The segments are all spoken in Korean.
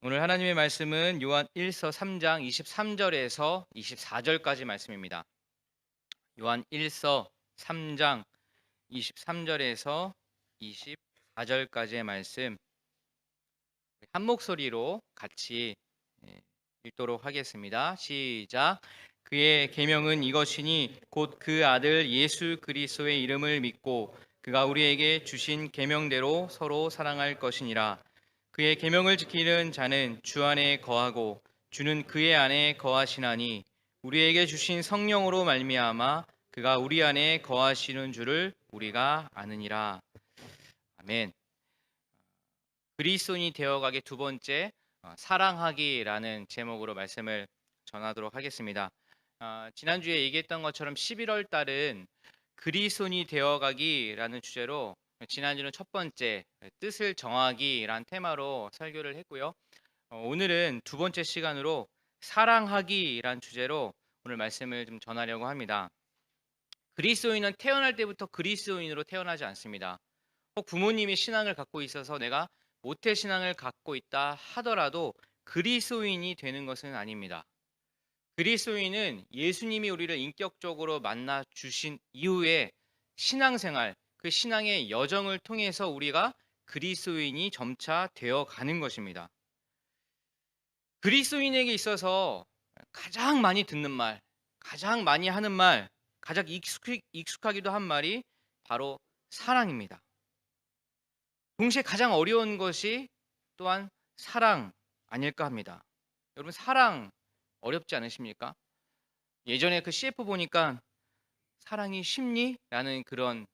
오늘 하나님의 말씀은 요한 1서 3장 23절에서 24절까지 말씀입니다. 요한 1서 3장 23절에서 24절까지의 말씀 한 목소리로 같이 읽도록 하겠습니다. 시작. 그의 계명은 이것이니 곧 그 아들 예수 그리스도의 이름을 믿고 그가 우리에게 주신 계명대로 서로 사랑할 것이니라. 그의 계명을 지키는 자는 주 안에 거하고 주는 그의 안에 거하시나니 우리에게 주신 성령으로 말미암아 그가 우리 안에 거하시는 줄을 우리가 아느니라. 아멘. 그리스도인이 되어가기 두 번째, 사랑하기라는 제목으로 말씀을 전하도록 하겠습니다. 지난주에 얘기했던 것처럼 11월 달은 그리스도인이 되어가기라는 주제로 지난주는 첫 번째 뜻을 정하기라는 테마로 설교를 했고요. 오늘은 두 번째 시간으로 사랑하기라는 주제로 오늘 말씀을 좀 전하려고 합니다. 그리스도인은 태어날 때부터 그리스도인으로 태어나지 않습니다. 혹 부모님이 신앙을 갖고 있어서 내가 모태 신앙을 갖고 있다 하더라도 그리스도인이 되는 것은 아닙니다. 그리스도인은 예수님이 우리를 인격적으로 만나 주신 이후에 신앙생활, 그 신앙의 여정을 통해서 우리가 그리스도인이 점차 되어 가는 것입니다. 그리스도인에게 있어서 가장 많이 듣는 말, 가장 많이 하는 말, 가장 익숙하기도 한 말이 바로 사랑입니다. 동시에 가장 어려운 것이 또한 사랑 아닐까 합니다. 여러분 사랑 어렵지 않으십니까? 예전에 그 CF 보니까 사랑이 쉽니? 라는 그런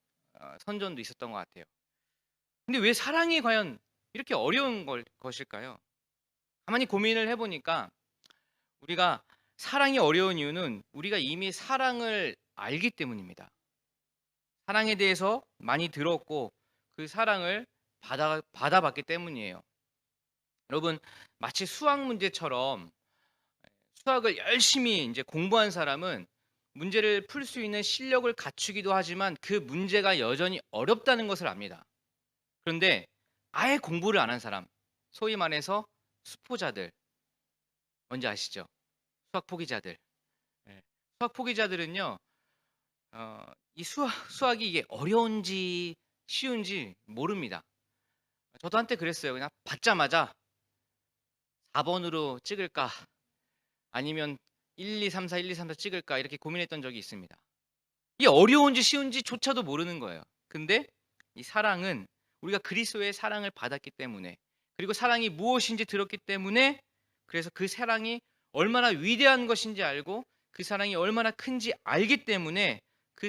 선전도 있었던 것 같아요. 근데 왜 사랑이 과연 이렇게 어려운 것일까요? 가만히 고민을 해보니까 우리가 사랑이 어려운 이유는 우리가 이미 사랑을 알기 때문입니다. 사랑에 대해서 많이 들었고 그 사랑을 받아봤기 때문이에요. 여러분 마치 수학 문제처럼 수학을 열심히 이제 공부한 사람은 문제를 풀 수 있는 실력을 갖추기도 하지만 그 문제가 여전히 어렵다는 것을 압니다. 그런데 아예 공부를 안 한 사람, 소위 말해서 수포자들, 뭔지 아시죠? 수학 포기자들. 예. 수학 포기자들은요, 이 수학이 이게 어려운지 쉬운지 모릅니다. 저도 한때 그랬어요. 그냥 받자마자 4번으로 찍을까? 아니면 1, 2, 3, 4, 1, 2, 3, 4 찍을까? 이렇게 고민했던 적이 있습니다. 이게 어려운지 쉬운지조차도 모르는 거예요. 근데 이 사랑은 우리가 그리스도의 사랑을 받았기 때문에 그리고 사랑이 무엇인지 들었기 때문에 그래서 그 사랑이 얼마나 위대한 것인지 알고 그 사랑이 얼마나 큰지 알기 때문에 그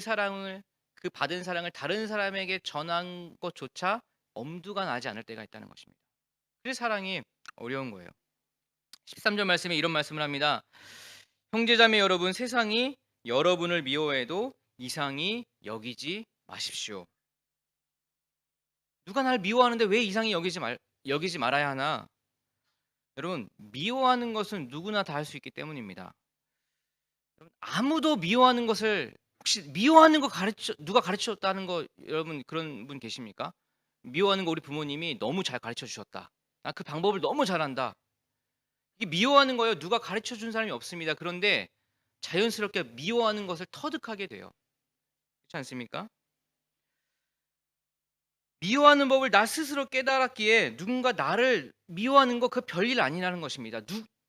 받은 사랑을 다른 사람에게 전한 것조차 엄두가 나지 않을 때가 있다는 것입니다. 그래서 사랑이 어려운 거예요. 13절 말씀에 이런 말씀을 합니다. 형제자매 여러분, 세상이 여러분을 미워해도 이상히 여기지 마십시오. 누가 날 미워하는데 왜 이상히 여기지 말아야 하나? 여러분, 미워하는 것은 누구나 다 할 수 있기 때문입니다. 아무도 미워하는 것을 혹시 미워하는 거 누가 가르쳤다는 거 여러분 그런 분 계십니까? 미워하는 거 우리 부모님이 너무 잘 가르쳐 주셨다. 나 그 방법을 너무 잘한다. 이게 미워하는 거예요. 누가 가르쳐 준 사람이 없습니다. 그런데 자연스럽게 미워하는 것을 터득하게 돼요. 그렇지 않습니까? 미워하는 법을 나 스스로 깨달았기에 누군가 나를 미워하는 거 그 별일 아니라는 것입니다.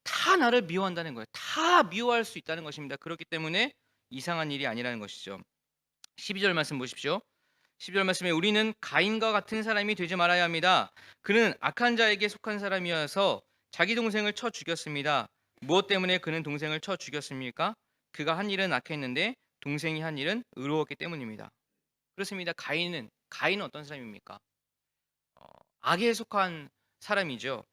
다 나를 미워한다는 거예요. 다 미워할 수 있다는 것입니다. 그렇기 때문에 이상한 일이 아니라는 것이죠. 12절 말씀 보십시오. 12절 말씀에 우리는 가인과 같은 사람이 되지 말아야 합니다. 그는 악한 자에게 속한 사람이어서 자기 동생을 쳐 죽였습니다. 무엇 때문에 그는 동생을 쳐 죽였습니까? 그가 한 일은 악했는데 동생이 한 일은 의로웠기 때문입니다. 그렇습니다. 가인은 어떤 사람입니까? 악에 속한 사람이죠.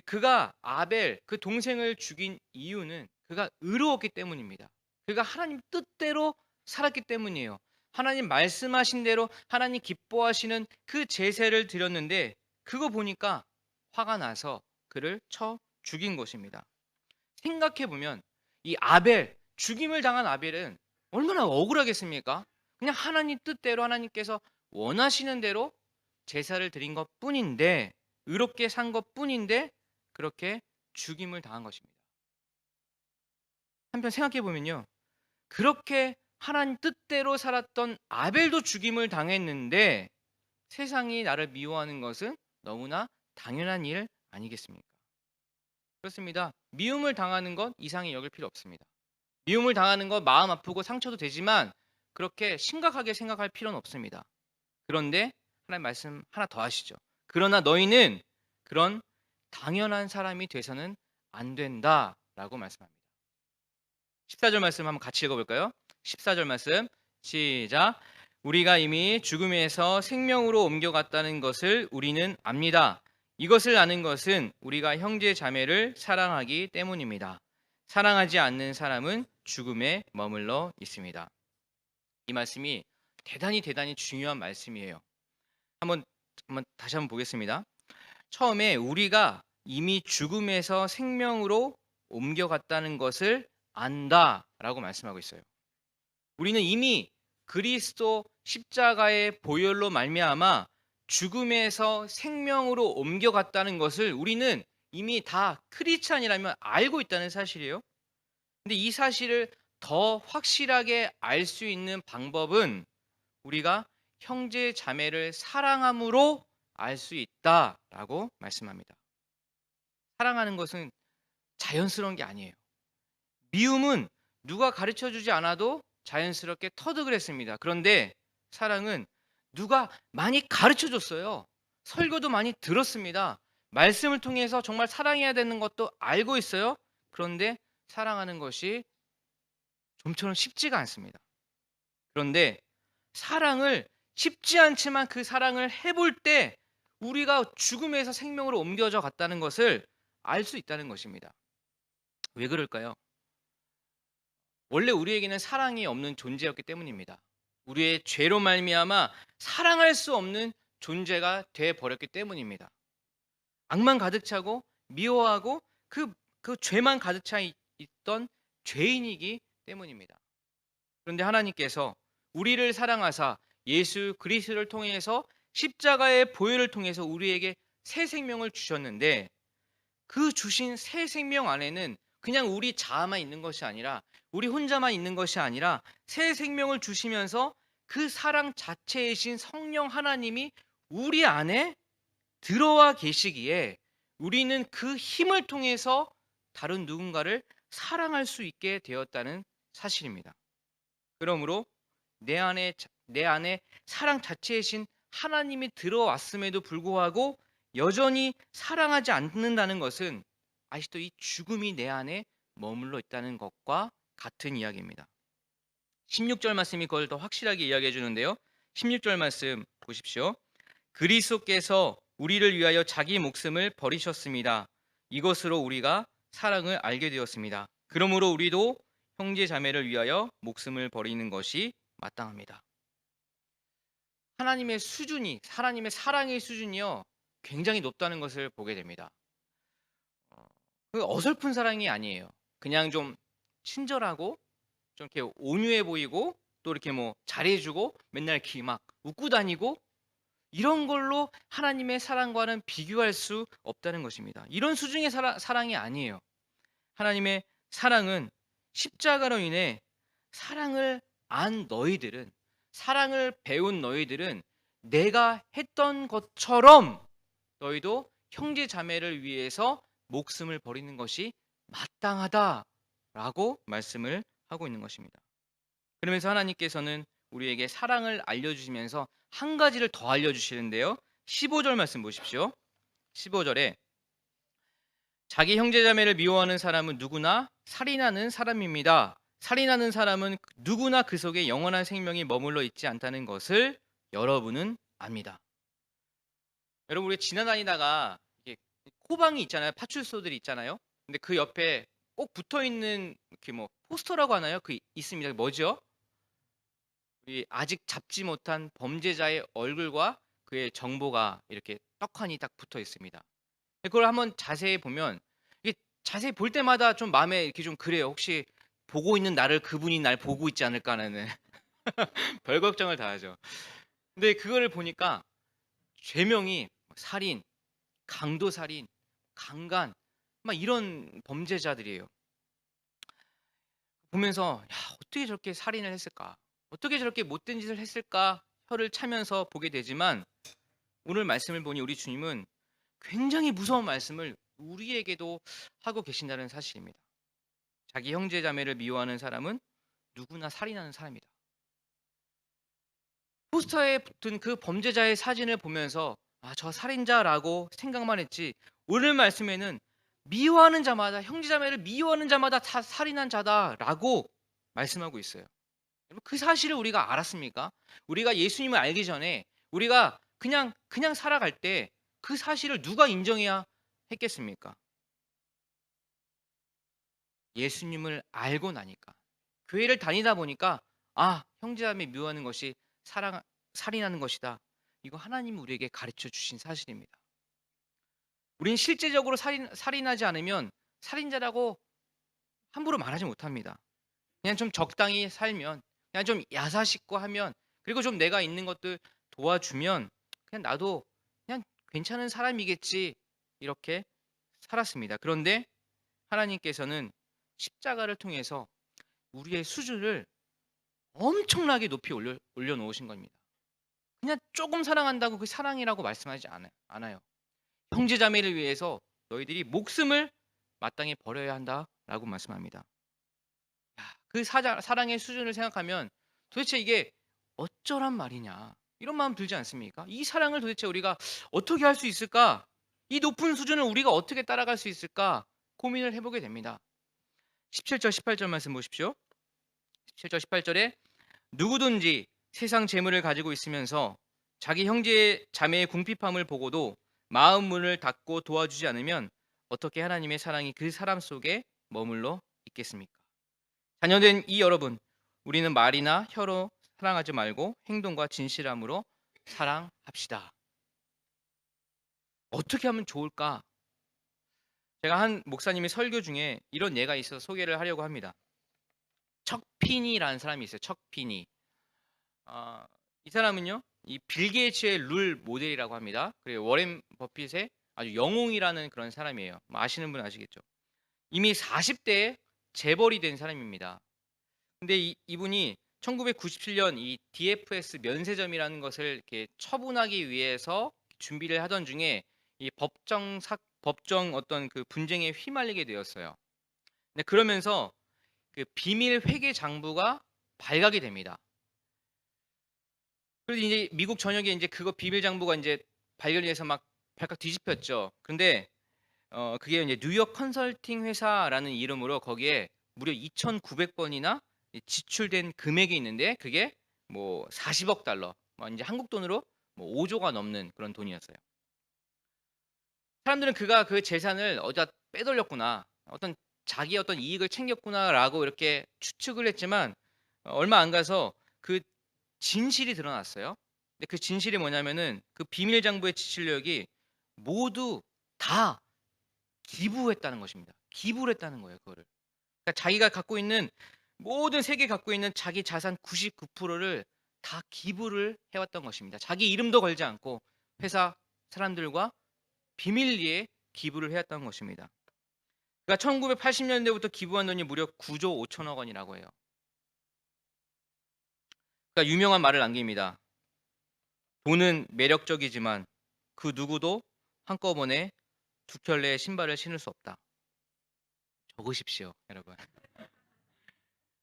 그가 아벨 그 동생을 죽인 이유는 그가 의로웠기 때문입니다. 그가 하나님 뜻대로 살았기 때문이에요. 하나님 말씀하신 대로 하나님 기뻐하시는 그 제사를 드렸는데 그거 보니까 화가 나서 그를 쳐 죽인 것입니다. 생각해 보면 이 아벨 죽임을 당한 아벨은 얼마나 억울하겠습니까? 그냥 하나님 뜻대로 하나님께서 원하시는 대로 제사를 드린 것뿐인데 의롭게 산 것뿐인데 그렇게 죽임을 당한 것입니다. 한편 생각해 보면요. 그렇게 하나님 뜻대로 살았던 아벨도 죽임을 당했는데 세상이 나를 미워하는 것은 너무나 당연한 일 아니겠습니까? 그렇습니다. 미움을 당하는 것 이상히 여길 필요 없습니다. 미움을 당하는 것 마음 아프고 상처도 되지만 그렇게 심각하게 생각할 필요는 없습니다. 그런데 하나님 말씀 하나 더 하시죠. 그러나 너희는 그런 당연한 사람이 돼서는 안 된다라고 말씀합니다. 14절 말씀 한번 같이 읽어볼까요? 14절 말씀 시작. 우리가 이미 죽음에서 생명으로 옮겨갔다는 것을 우리는 압니다. 이것을 아는 것은 우리가 형제 자매를 사랑하기 때문입니다. 사랑하지 않는 사람은 죽음에 머물러 있습니다. 이 말씀이 대단히 중요한 말씀이에요. 한번 다시 한번 보겠습니다. 처음에 우리가 이미 죽음에서 생명으로 옮겨갔다는 것을 안다라고 말씀하고 있어요. 우리는 이미 그리스도 십자가의 보혈로 말미암아 죽음에서 생명으로 옮겨갔다는 것을 우리는 이미 다 크리스찬이라면 알고 있다는 사실이에요. 근데 이 사실을 더 확실하게 알 수 있는 방법은 우리가 형제 자매를 사랑함으로 알 수 있다라고 말씀합니다. 사랑하는 것은 자연스러운 게 아니에요. 미움은 누가 가르쳐 주지 않아도 자연스럽게 터득을 했습니다. 그런데 사랑은 누가 많이 가르쳐 줬어요. 설교도 많이 들었습니다. 말씀을 통해서 정말 사랑해야 되는 것도 알고 있어요. 그런데 사랑하는 것이 좀처럼 쉽지가 않습니다. 그런데 사랑을 쉽지 않지만 그 사랑을 해볼 때 우리가 죽음에서 생명으로 옮겨져 갔다는 것을 알 수 있다는 것입니다. 왜 그럴까요? 원래 우리에게는 사랑이 없는 존재였기 때문입니다. 우리의 죄로 말미암아 사랑할 수 없는 존재가 돼 버렸기 때문입니다. 악만 가득 차고 미워하고 그 죄만 가득 차 있던 죄인이기 때문입니다. 그런데 하나님께서 우리를 사랑하사 예수 그리스도를 통해서 십자가의 보혈을 통해서 우리에게 새 생명을 주셨는데 그 주신 새 생명 안에는 그냥 우리 자아만 있는 것이 아니라 우리 혼자만 있는 것이 아니라 새 생명을 주시면서 그 사랑 자체이신 성령 하나님이 우리 안에 들어와 계시기에 우리는 그 힘을 통해서 다른 누군가를 사랑할 수 있게 되었다는 사실입니다. 그러므로 내 안에 사랑 자체이신 하나님이 들어왔음에도 불구하고 여전히 사랑하지 않는다는 것은 아직도 이 죽음이 내 안에 머물러 있다는 것과 같은 이야기입니다. 16절 말씀이 그걸 더 확실하게 이야기해 주는데요. 16절 말씀 보십시오. 그리스도께서 우리를 위하여 자기 목숨을 버리셨습니다. 이것으로 우리가 사랑을 알게 되었습니다. 그러므로 우리도 형제 자매를 위하여 목숨을 버리는 것이 마땅합니다. 하나님의 사랑의 수준이요 굉장히 높다는 것을 보게 됩니다. 그 어설픈 사랑이 아니에요. 그냥 좀 친절하고 좀 이렇게 온유해 보이고 또 이렇게 뭐 잘해주고 맨날 이렇게 막 웃고 다니고 이런 걸로 하나님의 사랑과는 비교할 수 없다는 것입니다. 이런 수준의 사랑이 아니에요. 하나님의 사랑은 십자가로 인해 사랑을 사랑을 배운 너희들은 내가 했던 것처럼 너희도 형제 자매를 위해서 목숨을 버리는 것이 마땅하다라고 말씀을 하고 있는 것입니다. 그러면서 하나님께서는 우리에게 사랑을 알려주시면서 한 가지를 더 알려주시는데요. 15절 말씀 보십시오. 15절에 자기 형제자매를 미워하는 사람은 누구나 살인하는 사람입니다. 살인하는 사람은 누구나 그 속에 영원한 생명이 머물러 있지 않다는 것을 여러분은 압니다. 여러분 우리 지나다니다가 이게 호방이 있잖아요. 파출소들이 있잖아요. 근데 그 옆에 꼭 붙어 있는 이렇게 뭐 포스터라고 하나요? 그 있습니다. 뭐죠? 우리 아직 잡지 못한 범죄자의 얼굴과 그의 정보가 이렇게 떡하니 딱 붙어 있습니다. 그걸 한번 자세히 보면 이게 자세히 볼 때마다 좀 마음에 이렇게 좀 그래요. 혹시 보고 있는 나를 그분이 날 보고 있지 않을까라는 별 걱정을 다 하죠. 근데 그거를 보니까 죄명이 살인, 강도살인, 강간 막 이런 범죄자들이에요. 보면서 '야 어떻게 저렇게 살인을 했을까? 어떻게 저렇게 못된 짓을 했을까?' 혀를 차면서 보게 되지만 오늘 말씀을 보니 우리 주님은 굉장히 무서운 말씀을 우리에게도 하고 계신다는 사실입니다. 자기 형제 자매를 미워하는 사람은 누구나 살인하는 사람이다. 포스터에 붙은 그 범죄자의 사진을 보면서 '아 저 살인자'라고 생각만 했지 오늘 말씀에는 미워하는 자마다 형제 자매를 미워하는 자마다 다 살인한 자다라고 말씀하고 있어요. 여러분 그 사실을 우리가 알았습니까? 우리가 예수님을 알기 전에 우리가 그냥 살아갈 때 그 사실을 누가 인정해야 했겠습니까? 예수님을 알고 나니까. 교회를 다니다 보니까 '아 형제자매 미워하는 것이 사랑 살인하는 것이다.' 이거 하나님이 우리에게 가르쳐 주신 사실입니다. 우리는 실제적으로 살인하지 않으면 살인자라고 함부로 말하지 못합니다. 그냥 좀 적당히 살면 그냥 좀 야사식고 하면 그리고 좀 내가 있는 것들 도와주면 그냥 나도 그냥 괜찮은 사람이겠지 이렇게 살았습니다. 그런데 하나님께서는 십자가를 통해서 우리의 수준을 엄청나게 높이 올려 놓으신 겁니다. 그냥 조금 사랑한다고 그 사랑이라고 말씀하지 않아요. 형제 자매를 위해서 너희들이 목숨을 마땅히 버려야 한다라고 말씀합니다. 그 사랑의 수준을 생각하면 도대체 이게 어쩌란 말이냐 이런 마음 들지 않습니까? 이 사랑을 도대체 우리가 어떻게 할 수 있을까? 이 높은 수준을 우리가 어떻게 따라갈 수 있을까? 고민을 해보게 됩니다. 17절 18절 말씀 보십시오. 17절 18절에 누구든지 세상 재물을 가지고 있으면서 자기 형제 자매의 궁핍함을 보고도 마음 문을 닫고 도와주지 않으면 어떻게 하나님의 사랑이 그 사람 속에 머물러 있겠습니까? 자녀된 이 여러분, 우리는 말이나 혀로 사랑하지 말고 행동과 진실함으로 사랑합시다. 어떻게 하면 좋을까? 제가 한 목사님의 설교 중에 이런 예가 있어서 소개를 하려고 합니다. 척피니라는 사람이 있어요. 척피니. 이 사람은요, 이 빌 게이츠의 룰 모델이라고 합니다. 그리고 워렌 버핏의 아주 영웅이라는 그런 사람이에요. 뭐 아시는 분 아시겠죠? 이미 40대에 재벌이 된 사람입니다. 근데 이분이 1997년 이 DFS 면세점이라는 것을 이렇게 처분하기 위해서 준비를 하던 중에 이 법정 어떤 그 분쟁에 휘말리게 되었어요. 근데 그러면서 그 비밀 회계 장부가 발각이 됩니다. 그래서 이제 미국 전역에 이제 그거 비밀 장부가 이제 발견이 돼서 막 발칵 뒤집혔죠. 근데 그게 이제 뉴욕 컨설팅 회사라는 이름으로 거기에 무려 2,900번이나 지출된 금액이 있는데 그게 뭐 40억 달러, 뭐 이제 한국 돈으로 뭐 5조가 넘는 그런 돈이었어요. 사람들은 그가 그 재산을 어디다 빼돌렸구나, 어떤 자기 어떤 이익을 챙겼구나라고 이렇게 추측을 했지만 얼마 안 가서 그 진실이 드러났어요. 근데 그 진실이 뭐냐면은 그 비밀 장부의 지출력이 모두 다 기부했다는 것입니다. 기부를 했다는 거예요, 그거를. 그러니까 자기가 갖고 있는 모든 세계 갖고 있는 자기 자산 99%를 다 기부를 해왔던 것입니다. 자기 이름도 걸지 않고 회사 사람들과 비밀리에 기부를 해왔던 것입니다. 그러니까 1980년대부터 기부한 돈이 무려 9조 5천억 원이라고 해요. 그러니까 유명한 말을 남깁니다. 돈은 매력적이지만 그 누구도 한꺼번에 두 켤레의 신발을 신을 수 없다. 적으십시오, 여러분.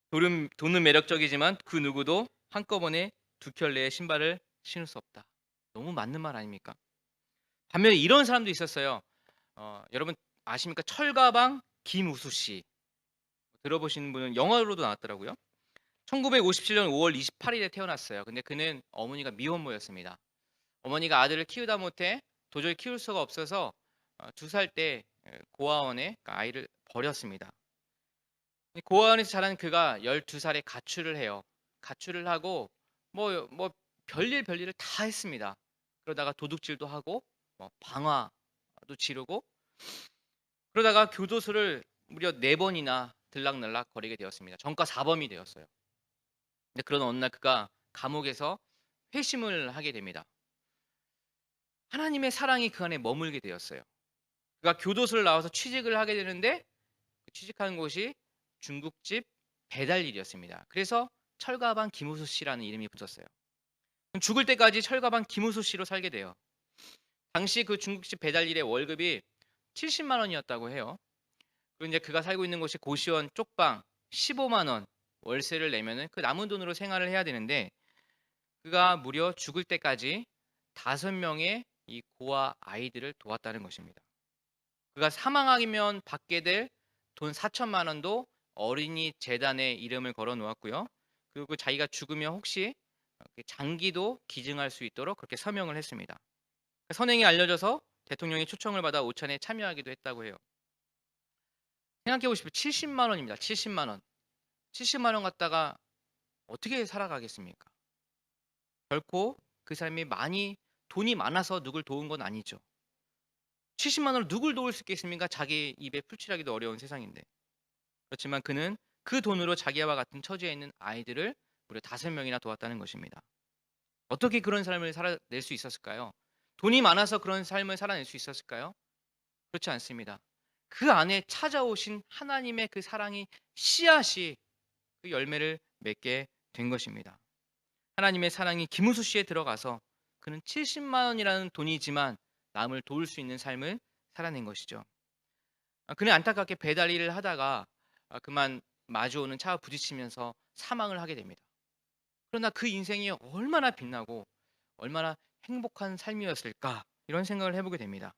돈은 매력적이지만 그 누구도 한꺼번에 두 켤레의 신발을 신을 수 없다. 너무 맞는 말 아닙니까? 반면에 이런 사람도 있었어요. 여러분 아십니까? 철가방 김우수 씨. 들어보신 분은 영화로도 나왔더라고요. 1957년 5월 28일에 태어났어요. 근데 그는 어머니가 미혼모였습니다. 어머니가 아들을 키우다 못해 도저히 키울 수가 없어서 2살 때 고아원에 아이를 버렸습니다. 고아원에서 자란 그가 12살에 가출을 해요. 가출을 하고 뭐 별일을 다 했습니다. 그러다가 도둑질도 하고 뭐 방화도 지르고 그러다가 교도소를 무려 4번이나 들락날락 거리게 되었습니다. 전과 4범이 되었어요. 근데 그런 어느 날 그가 감옥에서 회심을 하게 됩니다. 하나님의 사랑이 그 안에 머물게 되었어요. 그가 교도소를 나와서 취직을 하게 되는데 그 취직하는 곳이 중국집 배달 일이었습니다. 그래서 철가방 김우수 씨라는 이름이 붙었어요. 죽을 때까지 철가방 김우수 씨로 살게 돼요. 당시 그 중국집 배달 일의 월급이 70만 원이었다고 해요. 그리고 이제 그가 살고 있는 곳이 고시원 쪽방 15만 원 월세를 내면은 그 남은 돈으로 생활을 해야 되는데 그가 무려 죽을 때까지 5명의 이 고아 아이들을 도왔다는 것입니다. 그가 사망하면 받게 될 돈 4천만 원도 어린이 재단에 이름을 걸어 놓았고요. 그리고 자기가 죽으면 혹시 장기도 기증할 수 있도록 그렇게 서명을 했습니다. 선행이 알려져서 대통령의 초청을 받아 오찬에 참여하기도 했다고 해요. 생각해 보십시오. 70만 원입니다. 70만 원. 70만 원 갖다가 어떻게 살아가겠습니까? 결코 그 사람이 돈이 많아서 누굴 도운 건 아니죠. 70만 원으로 누굴 도울 수 있겠습니까? 자기 입에 풀칠하기도 어려운 세상인데. 그렇지만 그는 그 돈으로 자기와 같은 처지에 있는 아이들을 무려 5명이나 도왔다는 것입니다. 어떻게 그런 삶을 살아낼 수 있었을까요? 돈이 많아서 그런 삶을 살아낼 수 있었을까요? 그렇지 않습니다. 그 안에 찾아오신 하나님의 그 사랑이 씨앗이 그 열매를 맺게 된 것입니다. 하나님의 사랑이 김우수 씨에 들어가서 그는 70만 원이라는 돈이지만 남을 도울 수 있는 삶을 살아낸 것이죠. 그는 안타깝게 배달 일을 하다가 그만 마주오는 차와 부딪히면서 사망을 하게 됩니다. 그러나 그 인생이 얼마나 빛나고 얼마나 행복한 삶이었을까 이런 생각을 해보게 됩니다.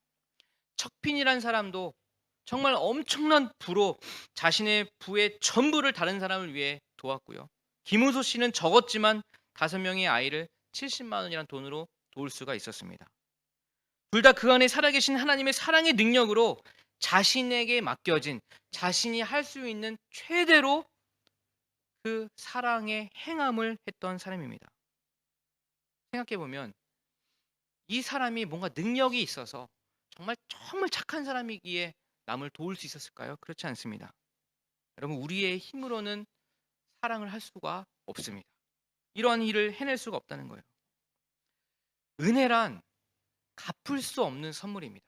척핀이란 사람도 정말 엄청난 부로 자신의 부의 전부를 다른 사람을 위해 도왔고요. 김우소 씨는 적었지만 5명의 아이를 70만 원이라는 돈으로 도울 수가 있었습니다. 둘 다 그 안에 살아계신 하나님의 사랑의 능력으로 자신에게 맡겨진 자신이 할 수 있는 최대로 그 사랑의 행함을 했던 사람입니다. 생각해 보면 이 사람이 뭔가 능력이 있어서 정말 정말 착한 사람이기에 남을 도울 수 있었을까요? 그렇지 않습니다. 여러분 우리의 힘으로는 사랑을 할 수가 없습니다. 이러한 일을 해낼 수가 없다는 거예요. 은혜란 갚을 수 없는 선물입니다.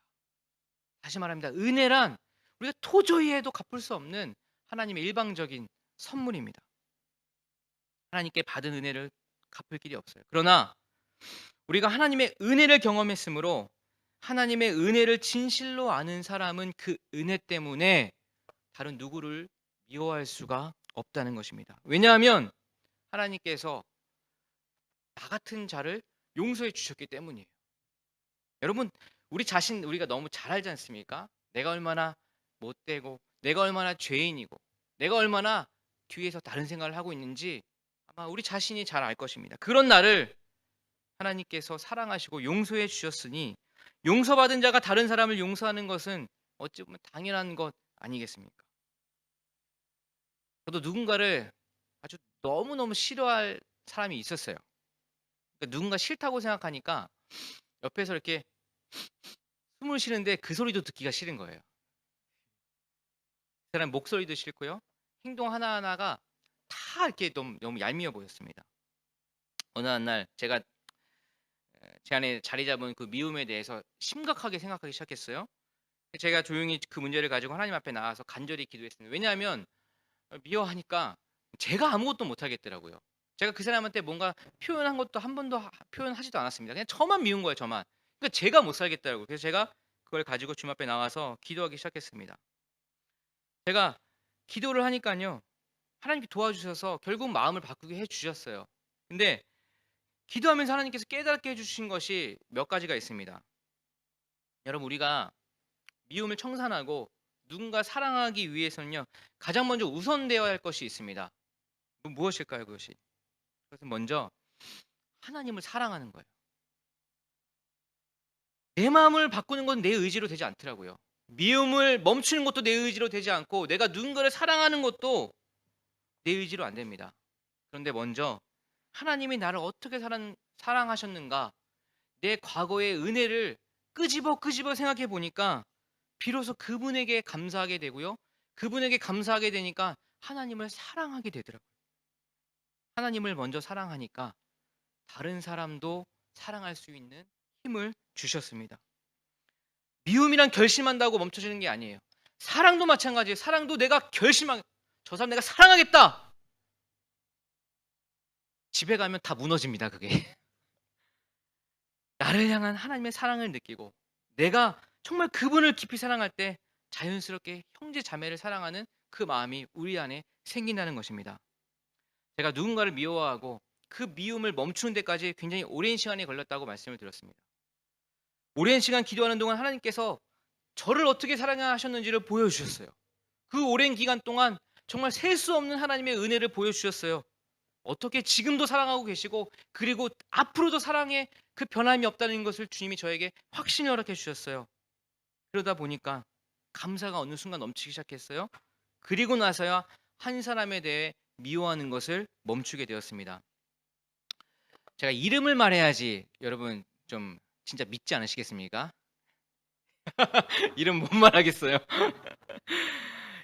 다시 말합니다. 은혜란 우리가 도저히 해도 갚을 수 없는 하나님의 일방적인 선물입니다. 하나님께 받은 은혜를 갚을 길이 없어요. 그러나 우리가 하나님의 은혜를 경험했으므로 하나님의 은혜를 진실로 아는 사람은 그 은혜 때문에 다른 누구를 미워할 수가 없다는 것입니다. 왜냐하면 하나님께서 나 같은 자를 용서해 주셨기 때문이에요. 여러분, 우리 자신 우리가 너무 잘 알지 않습니까? 내가 얼마나 못되고 내가 얼마나 죄인이고 내가 얼마나 뒤에서 다른 생각을 하고 있는지 아마 우리 자신이 잘 알 것입니다. 그런 나를 하나님께서 사랑하시고 용서해 주셨으니 용서받은 자가 다른 사람을 용서하는 것은 어찌 보면 당연한 것 아니겠습니까? 저도 누군가를 아주 너무너무 싫어할 사람이 있었어요. 그러니까 누군가 싫다고 생각하니까 옆에서 이렇게 숨을 쉬는데 그 소리도 듣기가 싫은 거예요. 그 사람 목소리도 싫고요. 행동 하나하나가 다 이렇게 너무 얄미워 보였습니다. 어느 날 제가 제 안에 자리 잡은 그 미움에 대해서 심각하게 생각하기 시작했어요. 제가 조용히 그 문제를 가지고 하나님 앞에 나와서 간절히 기도했습니다. 왜냐하면 미워하니까 제가 아무것도 못 하겠더라고요. 제가 그 사람한테 뭔가 표현한 것도 한 번도 표현하지도 않았습니다. 그냥 저만 미운 거예요, 저만. 그러니까 제가 못 살겠더라고요. 그래서 제가 그걸 가지고 주님 앞에 나와서 기도하기 시작했습니다. 제가 기도를 하니까요. 하나님께 도와주셔서 결국 마음을 바꾸게 해 주셨어요. 근데 기도하면서 하나님께서 깨닫게 해 주신 것이 몇 가지가 있습니다. 여러분 우리가 미움을 청산하고 누군가 사랑하기 위해서는요. 가장 먼저 우선되어야 할 것이 있습니다. 무엇일까요, 그것이? 그것은 먼저 하나님을 사랑하는 거예요. 내 마음을 바꾸는 건 내 의지로 되지 않더라고요. 미움을 멈추는 것도 내 의지로 되지 않고 내가 누군가를 사랑하는 것도 내 의지로 안 됩니다. 그런데 먼저 하나님이 나를 어떻게 사랑하셨는가 내 과거의 은혜를 끄집어 생각해 보니까 비로소 그분에게 감사하게 되고요. 그분에게 감사하게 되니까 하나님을 사랑하게 되더라고요. 하나님을 먼저 사랑하니까 다른 사람도 사랑할 수 있는 힘을 주셨습니다. 미움이란 결심한다고 멈춰지는 게 아니에요. 사랑도 마찬가지예요. 사랑도 내가 결심한 저 사람 내가 사랑하겠다. 집에 가면 다 무너집니다, 그게. 나를 향한 하나님의 사랑을 느끼고 내가 정말 그분을 깊이 사랑할 때 자연스럽게 형제 자매를 사랑하는 그 마음이 우리 안에 생긴다는 것입니다. 제가 누군가를 미워하고 그 미움을 멈추는 데까지 굉장히 오랜 시간이 걸렸다고 말씀을 드렸습니다. 오랜 시간 기도하는 동안 하나님께서 저를 어떻게 사랑하셨는지를 보여주셨어요. 그 오랜 기간 동안 정말 셀 수 없는 하나님의 은혜를 보여주셨어요. 어떻게 지금도 사랑하고 계시고 그리고 앞으로도 사랑에 그 변함이 없다는 것을 주님이 저에게 확신을 허락해 주셨어요. 그러다 보니까 감사가 어느 순간 넘치기 시작했어요. 그리고 나서야 한 사람에 대해 미워하는 것을 멈추게 되었습니다. 제가 이름을 말해야지 여러분 좀 진짜 믿지 않으시겠습니까? 이름 못 말하겠어요.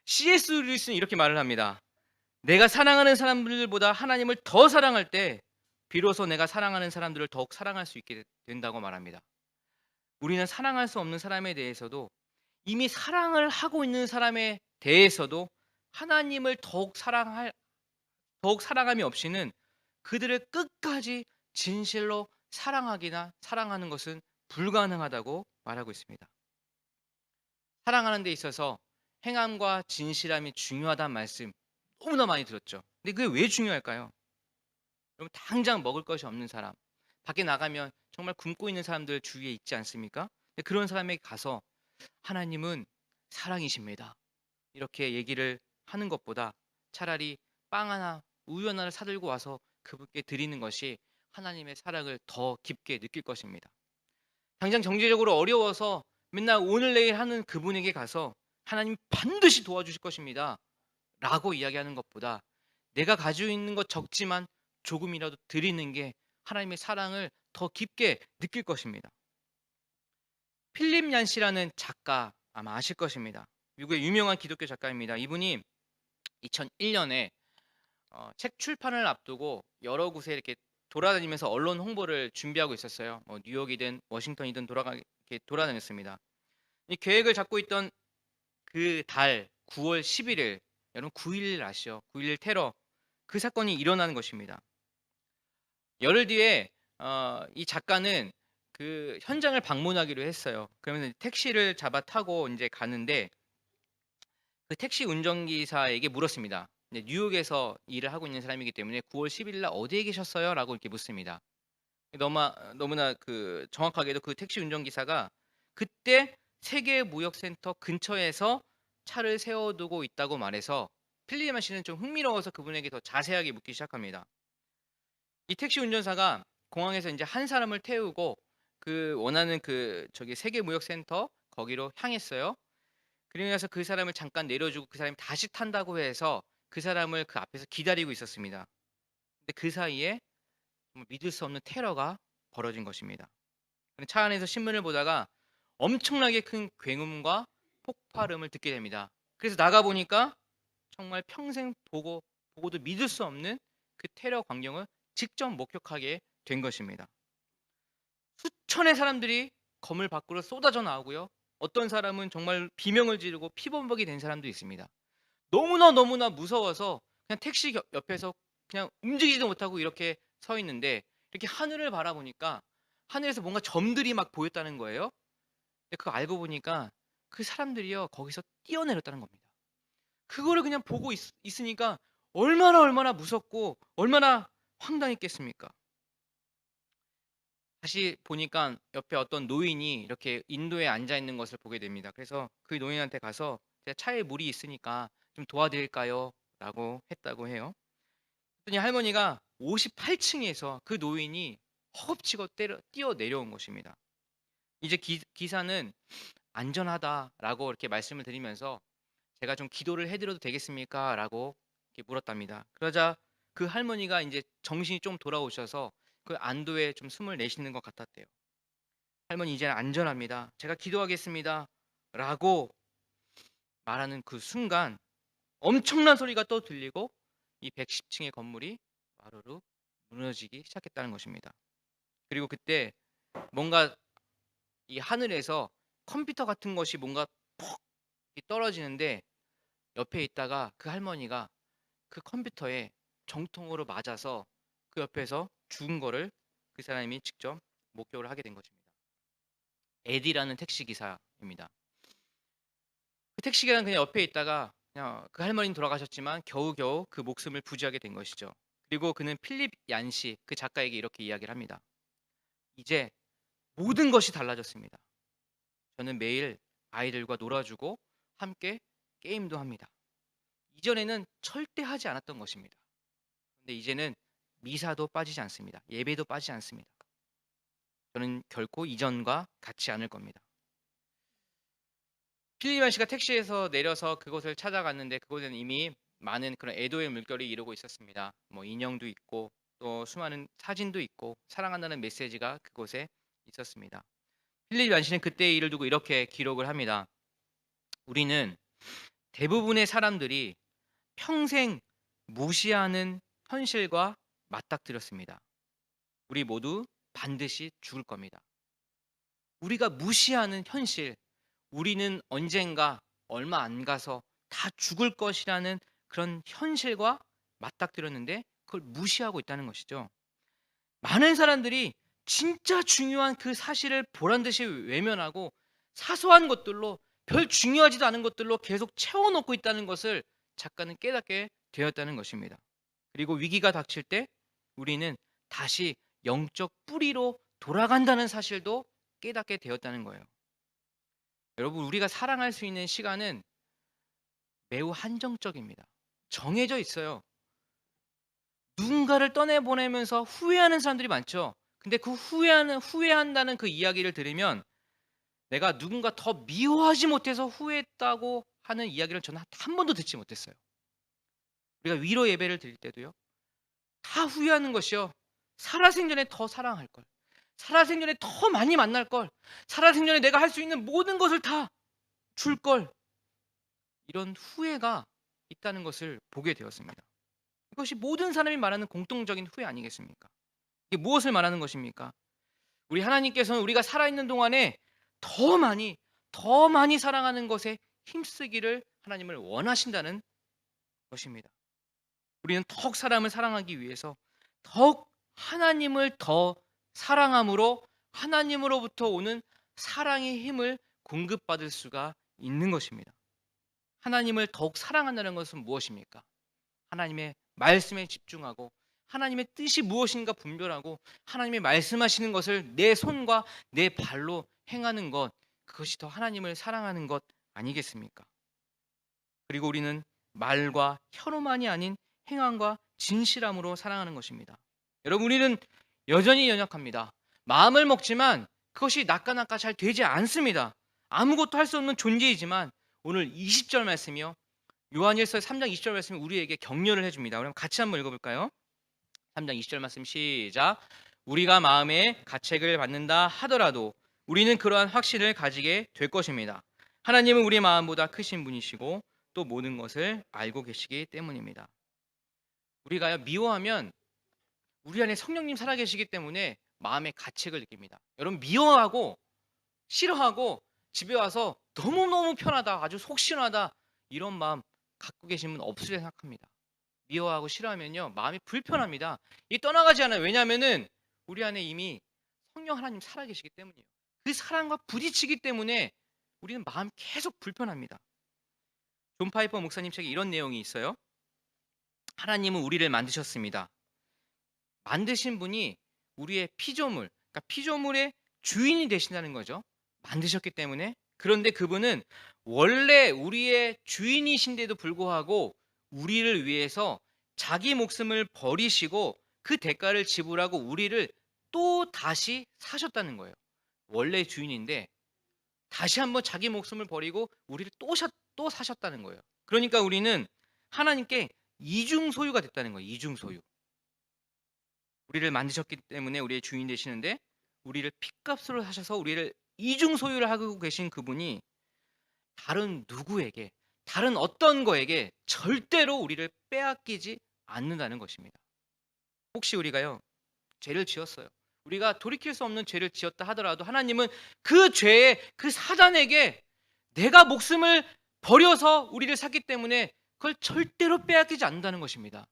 C.S. 루이스는 이렇게 말을 합니다. 내가 사랑하는 사람들보다 하나님을 더 사랑할 때 비로소 내가 사랑하는 사람들을 더욱 사랑할 수 있게 된다고 말합니다. 우리는 사랑할 수 없는 사람에 대해서도 이미 사랑을 하고 있는 사람에 대해서도 하나님을 더욱 사랑함이 없이는 그들을 끝까지 진실로 사랑하기나 사랑하는 것은 불가능하다고 말하고 있습니다. 사랑하는 데 있어서 행함과 진실함이 중요하다는 말씀 너무나 많이 들었죠. 근데 그게 왜 중요할까요? 여러분 당장 먹을 것이 없는 사람, 밖에 나가면 정말 굶고 있는 사람들 주위에 있지 않습니까? 근데 그런 사람에게 가서 하나님은 사랑이십니다. 이렇게 얘기를 하는 것보다 차라리 빵 하나, 우유 하나를 사들고 와서 그분께 드리는 것이 하나님의 사랑을 더 깊게 느낄 것입니다. 당장 경제적으로 어려워서 맨날 오늘 내일 하는 그분에게 가서 하나님 반드시 도와주실 것입니다. 라고 이야기하는 것보다 내가 가지고 있는 것 적지만 조금이라도 드리는 게 하나님의 사랑을 더 깊게 느낄 것입니다. 필립 얀시라는 작가 아마 아실 것입니다. 미국의 유명한 기독교 작가입니다. 이분이 2001년에 책 출판을 앞두고 여러 곳에 이렇게 돌아다니면서 언론 홍보를 준비하고 있었어요. 뉴욕이든 워싱턴이든 이렇게 돌아다녔습니다. 이 계획을 잡고 있던 그 달 9월 11일 여러분 9.11 아시죠? 9.11 테러 그 사건이 일어나는 것입니다. 열흘 뒤에 이 작가는 그 현장을 방문하기로 했어요. 그러면 택시를 잡아 타고 이제 가는데 그 택시 운전기사에게 물었습니다. 뉴욕에서 일을 하고 있는 사람이기 때문에 9월 10일 날 어디에 계셨어요? 라고 이렇게 묻습니다. 너무나 그 정확하게도 그 택시 운전기사가 그때 세계무역센터 근처에서 차를 세워두고 있다고 말해서 필리만 씨는 좀 흥미로워서 그분에게 더 자세하게 묻기 시작합니다. 이 택시 운전사가 공항에서 이제 한 사람을 태우고 그 원하는 그 저기 세계무역센터 거기로 향했어요. 그리고 나서 그 사람을 잠깐 내려주고 그 사람이 다시 탄다고 해서 그 사람을 그 앞에서 기다리고 있었습니다. 근데 그 사이에 정말 믿을 수 없는 테러가 벌어진 것입니다. 차 안에서 신문을 보다가 엄청나게 큰 굉음과 폭발음을 듣게 됩니다. 그래서 나가 보니까 정말 평생 보고도 믿을 수 없는 그 테러 광경을 직접 목격하게 된 것입니다. 수천의 사람들이 건물 밖으로 쏟아져 나오고요. 어떤 사람은 정말 비명을 지르고 피범벅이 된 사람도 있습니다. 너무나 무서워서 그냥 택시 옆에서 그냥 움직이지도 못하고 이렇게 서 있는데 이렇게 하늘을 바라보니까 하늘에서 뭔가 점들이 막 보였다는 거예요. 근데 그거 알고 보니까 그 사람들이요 거기서 뛰어내렸다는 겁니다. 그거를 그냥 보고 있으니까 얼마나 무섭고 얼마나 황당했겠습니까? 다시 보니까 옆에 어떤 노인이 이렇게 인도에 앉아 있는 것을 보게 됩니다. 그래서 그 노인한테 가서 "제가 차에 물이 있으니까 좀 도와드릴까요?" 라고 했다고 해요. 그랬더니 할머니가 58층에서 그 노인이 허겁지겁 뛰어 내려온 것입니다. 이제 기사는 "안전하다."라고 이렇게 말씀을 드리면서 "제가 좀 기도를 해 드려도 되겠습니까?" 라고 이렇게 물었답니다. 그러자 그 할머니가 이제 정신이 좀 돌아오셔서 그 안도에 좀 숨을 내쉬는 것 같았대요. "할머니 이제는 안전합니다. 제가 기도하겠습니다." 라고 말하는 그 순간 엄청난 소리가 또 들리고 이 110층의 건물이 와르르 무너지기 시작했다는 것입니다. 그리고 그때 뭔가 이 하늘에서 컴퓨터 같은 것이 뭔가 퍽 떨어지는데 옆에 있다가 그 할머니가 그 컴퓨터에 정통으로 맞아서 그 옆에서 죽은 거를 그 사람이 직접 목격을 하게 된 것입니다. 에디라는 택시 기사입니다. 그 택시 기사는 그냥 옆에 있다가 그냥 그 할머니는 돌아가셨지만 겨우겨우 그 목숨을 부지하게 된 것이죠. 그리고 그는 필립 얀시 그 작가에게 이렇게 이야기를 합니다. 이제 모든 것이 달라졌습니다. 저는 매일 아이들과 놀아주고 함께 게임도 합니다. 이전에는 절대 하지 않았던 것입니다. 근데 이제는 미사도 빠지지 않습니다. 예배도 빠지지 않습니다. 저는 결코 이전과 같지 않을 겁니다. 필리만 씨가 택시에서 내려서 그곳을 찾아갔는데 그곳에는 이미 많은 그런 애도의 물결이 이루고 있었습니다. 뭐 인형도 있고 또 수많은 사진도 있고 사랑한다는 메시지가 그곳에 있었습니다. 필리만 씨는 그때의 일을 두고 이렇게 기록을 합니다. 우리는 대부분의 사람들이 평생 무시하는 현실과 맞닥뜨렸습니다. 우리 모두 반드시 죽을 겁니다. 우리가 무시하는 현실, 우리는 언젠가 얼마 안 가서 다 죽을 것이라는 그런 현실과 맞닥뜨렸는데 그걸 무시하고 있다는 것이죠. 많은 사람들이 진짜 중요한 그 사실을 보란 듯이 외면하고 사소한 것들로 별 중요하지도 않은 것들로 계속 채워넣고 있다는 것을 작가는 깨닫게 되었다는 것입니다. 그리고 위기가 닥칠 때 우리는 다시 영적 뿌리로 돌아간다는 사실도 깨닫게 되었다는 거예요. 여러분, 우리가 사랑할 수 있는 시간은 매우 한정적입니다. 정해져 있어요. 누군가를 떠내보내면서 후회하는 사람들이 많죠. 근데 그 후회한다는 그 이야기를 들으면 내가 누군가 더 미워하지 못해서 후회했다고 하는 이야기를 저는 한 번도 듣지 못했어요. 우리가 위로 예배를 드릴 때도요. 다 후회하는 것이요. 살아생전에 더 사랑할 걸. 살아생전에 더 많이 만날 걸. 살아생전에 내가 할 수 있는 모든 것을 다 줄 걸. 이런 후회가 있다는 것을 보게 되었습니다. 이것이 모든 사람이 말하는 공통적인 후회 아니겠습니까? 이게 무엇을 말하는 것입니까? 우리 하나님께서는 우리가 살아있는 동안에 더 많이 사랑하는 것에 힘쓰기를 하나님을 원하신다는 것입니다. 우리는 더욱 사람을 사랑하기 위해서 더욱 하나님을 더 사랑함으로 하나님으로부터 오는 사랑의 힘을 공급받을 수가 있는 것입니다. 하나님을 더욱 사랑한다는 것은 무엇입니까? 하나님의 말씀에 집중하고 하나님의 뜻이 무엇인가 분별하고 하나님의 말씀하시는 것을 내 손과 내 발로 행하는 것, 그것이 더 하나님을 사랑하는 것 아니겠습니까? 그리고 우리는 말과 혀로만이 아닌 행함과 진실함으로 사랑하는 것입니다. 여러분, 우리는 여전히 연약합니다. 마음을 먹지만 그것이 나까나까 잘 되지 않습니다. 아무것도 할 수 없는 존재이지만 오늘 20절 말씀이요, 요한일서 3장 20절 말씀이 우리에게 격려를 해줍니다. 그럼 같이 한번 읽어볼까요? 3장 20절 말씀 시작. 우리가 마음에 가책을 받는다 하더라도 우리는 그러한 확신을 가지게 될 것입니다. 하나님은 우리 마음보다 크신 분이시고 또 모든 것을 알고 계시기 때문입니다. 우리가요, 미워하면 우리 안에 성령님 살아계시기 때문에 마음의 가책을 느낍니다. 여러분, 미워하고 싫어하고 집에 와서 너무너무 편하다, 아주 속 시원하다, 이런 마음 갖고 계신 분 없으리라 생각합니다. 미워하고 싫어하면요, 마음이 불편합니다. 이 떠나가지 않아요. 왜냐하면은 우리 안에 이미 성령 하나님 살아계시기 때문이에요. 그 사랑과 부딪히기 때문에 우리는 마음 계속 불편합니다. 존 파이퍼 목사님 책에 이런 내용이 있어요. 하나님은 우리를 만드셨습니다. 만드신 분이 우리의 피조물, 그러니까 피조물의 주인이 되신다는 거죠. 만드셨기 때문에. 그런데 그분은 원래 우리의 주인이신데도 불구하고 우리를 위해서 자기 목숨을 버리시고 그 대가를 지불하고 우리를 또 다시 사셨다는 거예요. 원래 주인인데 다시 한번 자기 목숨을 버리고 우리를 또 사셨다는 거예요. 그러니까 우리는 하나님께 이중 소유가 됐다는 거예요. 이중 소유. 우리를 만드셨기 때문에 우리의 주인 되시는데 우리를 핏값으로 사셔서 우리를 이중 소유를 하고 계신 그분이 다른 누구에게, 다른 어떤 거에게 절대로 우리를 빼앗기지 않는다는 것입니다. 혹시 우리가요, 죄를 지었어요. 우리가 돌이킬 수 없는 죄를 지었다 하더라도 하나님은 그 죄에 그 사단에게 내가 목숨을 버려서 우리를 샀기 때문에 그걸 절대로 빼앗기지 않는다는 것입니다.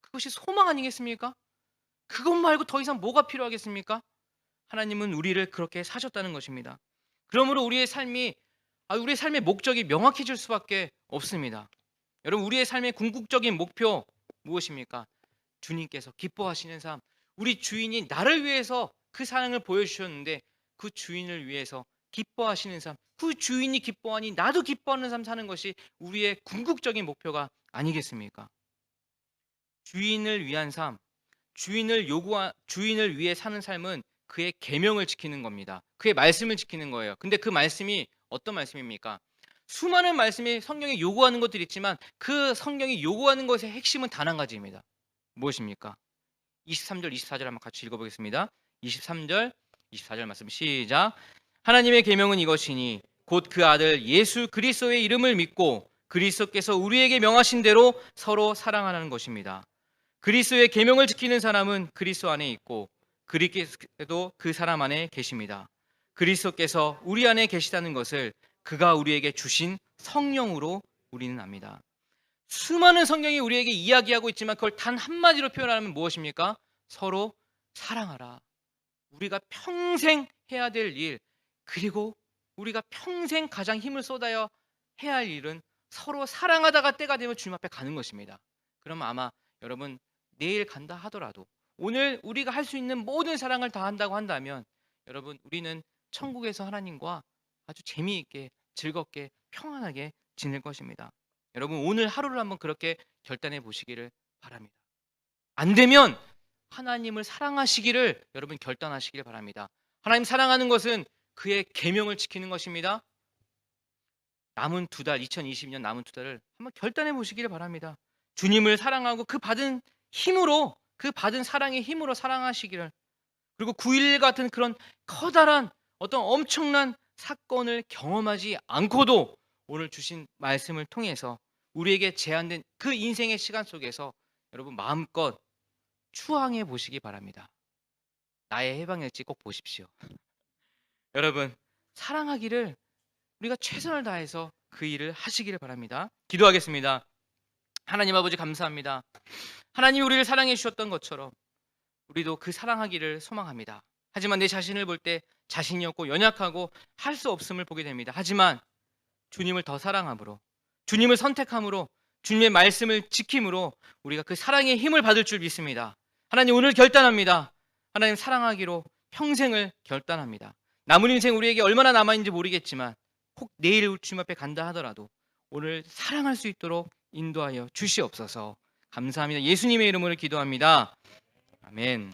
그것이 소망 아니겠습니까? 그것 말고 더 이상 뭐가 필요하겠습니까? 하나님은 우리를 그렇게 사셨다는 것입니다. 그러므로 우리의 삶의 목적이 명확해질 수밖에 없습니다. 여러분, 우리의 삶의 궁극적인 목표 무엇입니까? 주님께서 기뻐하시는 삶. 우리 주인이 나를 위해서 그 사랑을 보여주셨는데 그 주인을 위해서 기뻐하시는 삶, 그 주인이 기뻐하니 나도 기뻐하는 삶 사는 것이 우리의 궁극적인 목표가 아니겠습니까? 주인을 위한 삶, 주인을 위해 사는 삶은 그의 계명을 지키는 겁니다. 그의 말씀을 지키는 거예요. 근데 그 말씀이 어떤 말씀입니까? 수많은 말씀이 성경에 요구하는 것들이 있지만 그 성경이 요구하는 것의 핵심은 단 한 가지입니다. 무엇입니까? 23절, 24절 한번 같이 읽어보겠습니다. 23절, 24절 말씀 시작. 하나님의 계명은 이것이니 곧 그 아들 예수 그리스도의 이름을 믿고 그리스도께서 우리에게 명하신 대로 서로 사랑하라는 것입니다. 그리스도의 계명을 지키는 사람은 그리스도 안에 있고 그리스도도 그 사람 안에 계십니다. 그리스도께서 우리 안에 계시다는 것을 그가 우리에게 주신 성령으로 우리는 압니다. 수많은 성경이 우리에게 이야기하고 있지만 그걸 단 한마디로 표현하면 무엇입니까? 서로 사랑하라. 우리가 평생 해야 될 일, 그리고 우리가 평생 가장 힘을 쏟아야 해야 할 일은 서로 사랑하다가 때가 되면 주님 앞에 가는 것입니다. 그럼 아마 여러분 내일 간다 하더라도 오늘 우리가 할 수 있는 모든 사랑을 다 한다고 한다면 여러분 우리는 천국에서 하나님과 아주 재미있게 즐겁게 평안하게 지낼 것입니다. 여러분 오늘 하루를 한번 그렇게 결단해 보시기를 바랍니다. 안 되면 하나님을 사랑하시기를 여러분 결단하시기를 바랍니다. 하나님 사랑하는 것은 그의 계명을 지키는 것입니다. 남은 2달, 2020년 남은 2달을 한번 결단해 보시기를 바랍니다. 주님을 사랑하고 그 받은 힘으로, 그 받은 사랑의 힘으로 사랑하시기를, 그리고 9.11 같은 그런 커다란 어떤 엄청난 사건을 경험하지 않고도 오늘 주신 말씀을 통해서 우리에게 제한된 그 인생의 시간 속에서 여러분 마음껏 추앙해 보시기 바랍니다. 나의 해방일지 꼭 보십시오. 여러분 사랑하기를 우리가 최선을 다해서 그 일을 하시기를 바랍니다. 기도하겠습니다. 하나님 아버지 감사합니다. 하나님이 우리를 사랑해 주셨던 것처럼 우리도 그 사랑하기를 소망합니다. 하지만 내 자신을 볼 때 자신이 없고 연약하고 할 수 없음을 보게 됩니다. 하지만 주님을 더 사랑함으로, 주님을 선택함으로, 주님의 말씀을 지킴으로 우리가 그 사랑의 힘을 받을 줄 믿습니다. 하나님 오늘 결단합니다. 하나님 사랑하기로 평생을 결단합니다. 남은 인생 우리에게 얼마나 남아있는지 모르겠지만 혹 내일 주님 앞에 간다 하더라도 오늘 사랑할 수 있도록 인도하여 주시옵소서. 감사합니다. 예수님의 이름으로 기도합니다. 아멘.